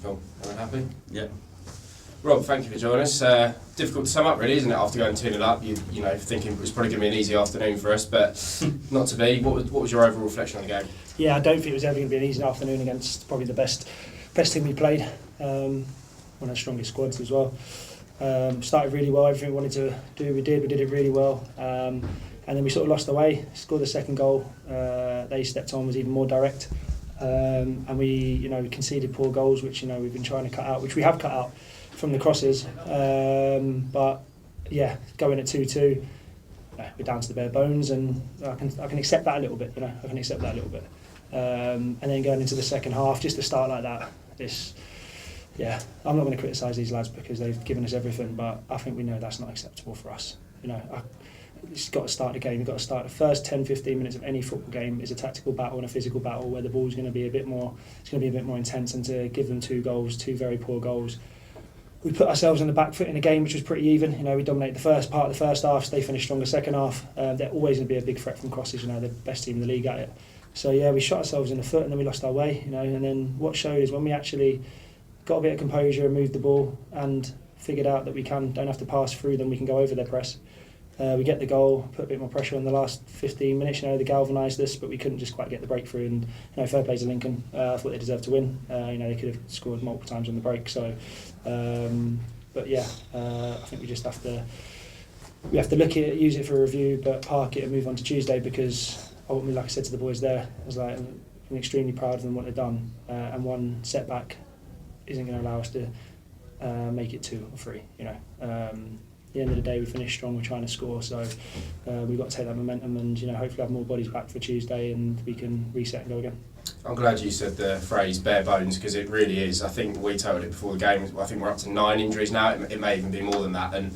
Cool. Everyone happy? Yeah. Rob, thank you for joining us. Difficult to sum up, really, isn't it? After going 2-0 up, you know, thinking it was probably going to be an easy afternoon for us, but not to be. What was your overall reflection on the game? Yeah, I don't think it was ever going to be an easy afternoon against probably the best team we played. One of the strongest squads as well. Started really well. Everything we wanted to do, we did. We did it really well. And then we sort of lost the way. Scored the second goal. They stepped on, was even more direct. And we conceded poor goals, which we've been trying to cut out, which we have cut out from the crosses. But yeah, going at 2-2, we're down to the bare bones, and I can accept that a little bit. I can accept that a little bit. And then going into the second half, just to start like that, I'm not going to criticise these lads because they've given us everything, but I think we know that's not acceptable for us. It's got to start the game. You've got to start the first 10-15 minutes of any football game is a tactical battle and a physical battle where the ball's going to be a bit more. It's going to be a bit more intense, and to give them 2 very poor goals. We put ourselves on the back foot in a game which was pretty even. We dominated the first part of the first half. They finished stronger second half. They're always going to be a big threat from crosses. They're the best team in the league at it. So yeah, we shot ourselves in the foot and then we lost our way. And then what showed is when we actually got a bit of composure and moved the ball and figured out that we don't have to pass through them. We can go over their press. We get the goal, put a bit more pressure on the last 15 minutes. They galvanised us, but we couldn't just quite get the breakthrough. And fair play to Lincoln. I thought they deserved to win. They could have scored multiple times on the break. So, but yeah, I think we just have to look at it, use it for a review, but park it and move on to Tuesday, because ultimately, like I said to the boys there, I'm extremely proud of them, what they've done, and one setback isn't going to allow us to make it 2 or 3. At the end of the day, we finished strong. We're trying to score, so we've got to take that momentum and hopefully have more bodies back for Tuesday, and we can reset and go again. I'm glad you said the phrase bare bones, because it really is. I think we told it before the game. I think we're up to 9 injuries now. It may even be more than that. And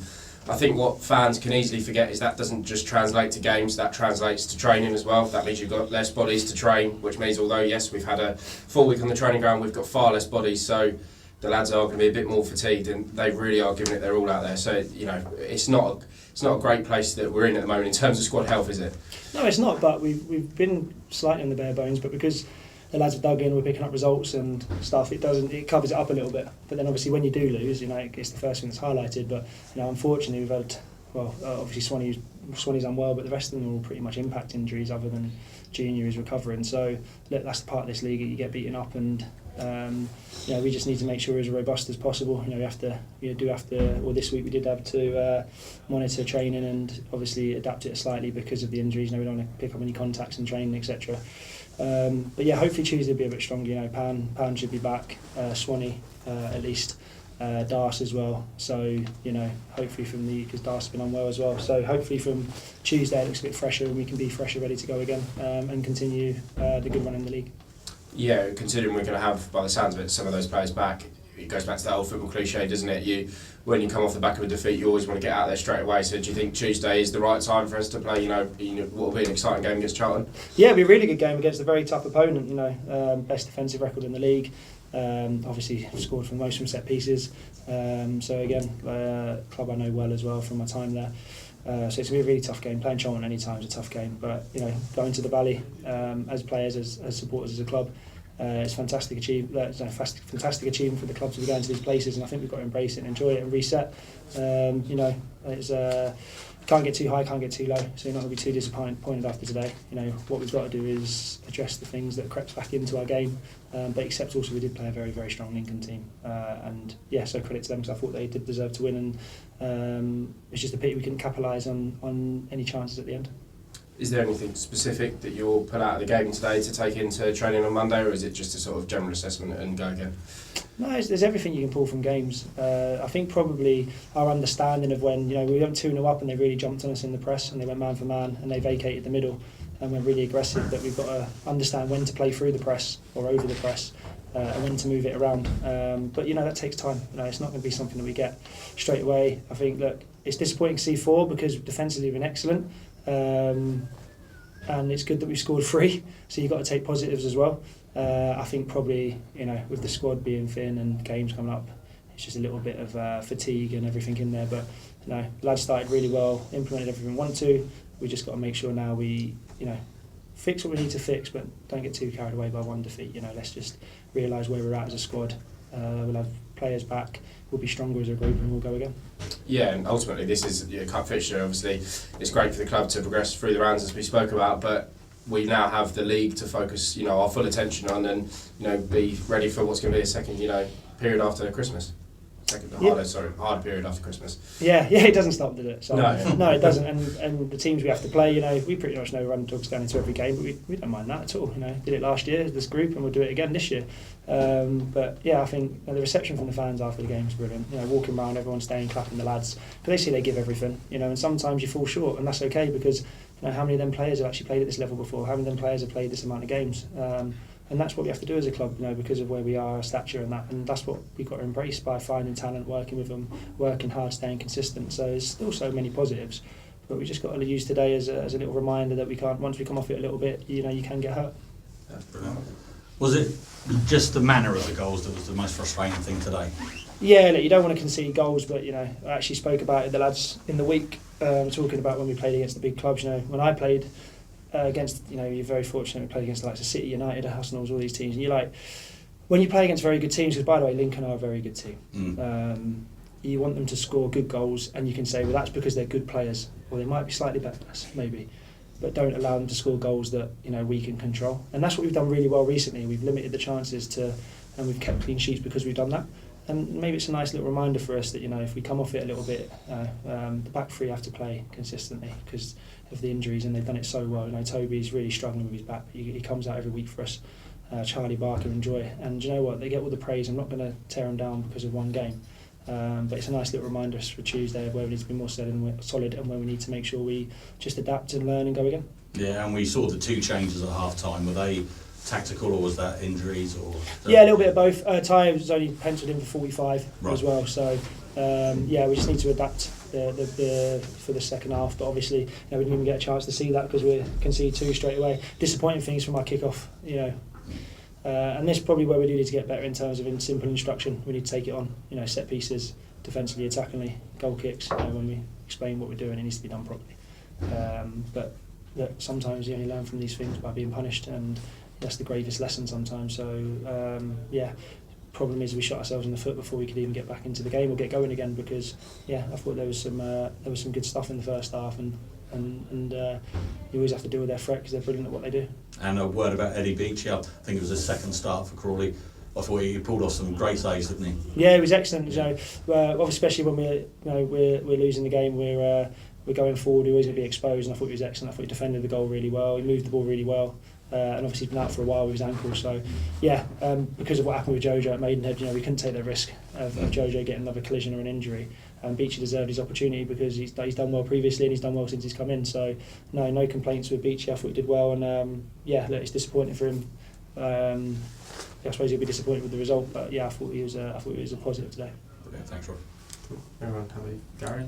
I think what fans can easily forget is that doesn't just translate to games. That translates to training as well. That means you've got less bodies to train, which means although yes, we've had a full week on the training ground, we've got far less bodies. So the lads are going to be a bit more fatigued, and they really are giving it their all out there. So it's not a great place that we're in at the moment in terms of squad health, is it? No, it's not. But we've been slightly on the bare bones, but because the lads have dug in, we're picking up results and stuff. It covers it up a little bit. But then obviously when you do lose, it's the first thing that's highlighted. But unfortunately we've had obviously Swanee's unwell, but the rest of them are all pretty much impact injuries, other than Junior is recovering. So that's the part of this league that you get beaten up, and we just need to make sure we're as robust as possible. We have to, or this week we did have to monitor training and obviously adapt it slightly because of the injuries. We don't want to pick up any contacts in training, etc. But yeah, hopefully Tuesday will be a bit stronger. Pan should be back, Swanee at least, Darce as well. So hopefully because Darce has been unwell as well. So hopefully from Tuesday it looks a bit fresher and we can be fresher, ready to go again, and continue the good run in the league. Yeah, considering we're going to have, by the sounds of it, some of those players back, it goes back to that old football cliche, doesn't it? When you come off the back of a defeat, you always want to get out there straight away. So do you think Tuesday is the right time for us to play, what will be an exciting game against Charlton? Yeah, it'll be a really good game against a very tough opponent, best defensive record in the league. Obviously scored from most from set pieces. So again, club I know well as well from my time there. So it's going to be a really tough game. Playing Charlton any time is a tough game, but going to the Valley as players, as supporters, as a club, it's fantastic achievement for the club to be going to these places, and I think we've got to embrace it and enjoy it and reset. It's can't get too high, can't get too low, so you're not going to be too disappointed after today. What we've got to do is address the things that crept back into our game, but accept also we did play a very, very strong Lincoln team, and so credit to them, because I thought they did deserve to win, and it's just a pity we couldn't capitalise on any chances at the end. Is there anything specific that you'll pull out of the game today to take into training on Monday, or is it just a sort of general assessment and go again? No, there's everything you can pull from games. I think probably our understanding of when we went 2-0 up and they really jumped on us in the press and they went man for man and they vacated the middle and were really aggressive, that we've got to understand when to play through the press or over the press and when to move it around. But that takes time. It's not going to be something that we get straight away. I think it's disappointing to see 4 because defensively we've been excellent. And it's good that we've scored 3, so you've got to take positives as well. I think probably with the squad being thin and games coming up, it's just a little bit of fatigue and everything in there. But lads started really well, implemented everything we want to. We just got to make sure now we fix what we need to fix, but don't get too carried away by one defeat. Let's just realise where we're at as a squad, We'll have players back. We'll be stronger as a group, and we'll go again. Yeah, and ultimately this is a cup fixture. Obviously, it's great for the club to progress through the rounds as we spoke about, but we now have the league to focus, our full attention on, and be ready for what's going to be a second, period after Christmas. Hard period after Christmas. Yeah, it doesn't stop, does it? So, No, it doesn't. And the teams we have to play, we pretty much know we're underdogs going into every game, but we don't mind that at all. Did it last year, this group, and we'll do it again this year. But yeah, I think the reception from the fans after the game is brilliant. Walking around, everyone staying, clapping the lads, but they see they give everything. And sometimes you fall short, and that's okay, because how many of them players have actually played at this level before? How many of them players have played this amount of games? And that's what we have to do as a club, because of where we are, our stature and that. And that's what we've got to embrace by finding talent, working with them, working hard, staying consistent. So there's still so many positives, but we just got to use today as a little reminder that we can't. Once we come off it a little bit, you can get hurt. That's brilliant. Was it just the manner of the goals that was the most frustrating thing today? Yeah, look, you don't want to concede goals, but I actually spoke about it, the lads in the week, talking about when we played against the big clubs. When I played against, you're very fortunate we played against the likes of City, United, Arsenal, all these teams, and you're like, when you play against very good teams, because by the way, Lincoln are a very good team, you want them to score good goals, and you can say, well, that's because they're good players, or they might be slightly better than us, maybe, but don't allow them to score goals that we can control. And that's what we've done really well recently. We've limited the chances and we've kept clean sheets because we've done that. And maybe it's a nice little reminder for us that if we come off it a little bit, the back three have to play consistently because of the injuries, and they've done it so well. Toby's really struggling with his back, but he comes out every week for us. Charlie Barker and Joy, and do you know what? They get all the praise. I'm not going to tear them down because of one game, but it's a nice little reminder for Tuesday of where we need to be more solid and where we need to make sure we just adapt and learn and go again. Yeah, and we saw the two changes at half time. Were they tactical, or was that injuries? Or yeah, a little bit of both. Ty was only penciled in for 45 as well, so we just need to adapt for the second half. But obviously, we didn't even get a chance to see that because we conceded two straight away. Disappointing things from our kick-off, and this is probably where we do need to get better in terms of simple instruction. We need to take it on, set pieces, defensively, attackingly, goal kicks. When we explain what we're doing, it needs to be done properly. But sometimes you only learn from these things by being punished, and that's the gravest lesson sometimes. So problem is we shot ourselves in the foot before we could even get back into the game or get going again, because I thought there was some good stuff in the first half, and you always have to deal with their threat because they're brilliant at what they do. And a word about Eddie Beachy. I think it was his second start for Crawley. I thought he pulled off some great saves, didn't he? Yeah, it was excellent. Especially when we're losing the game, we're going forward. We're always going to be exposed, and I thought he was excellent. I thought he defended the goal really well. He moved the ball really well. And obviously he's been out for a while with his ankle, so because of what happened with Jojo at Maidenhead, we couldn't take the risk of Jojo getting another collision or an injury. Beachy deserved his opportunity because he's done well previously and he's done well since he's come in. So no complaints with Beachy. I thought he did well, and it's disappointing for him. I suppose he'll be disappointed with the result, but I thought he was a positive today. Okay, thanks, Rob. Cool. Everyone, have a Gary.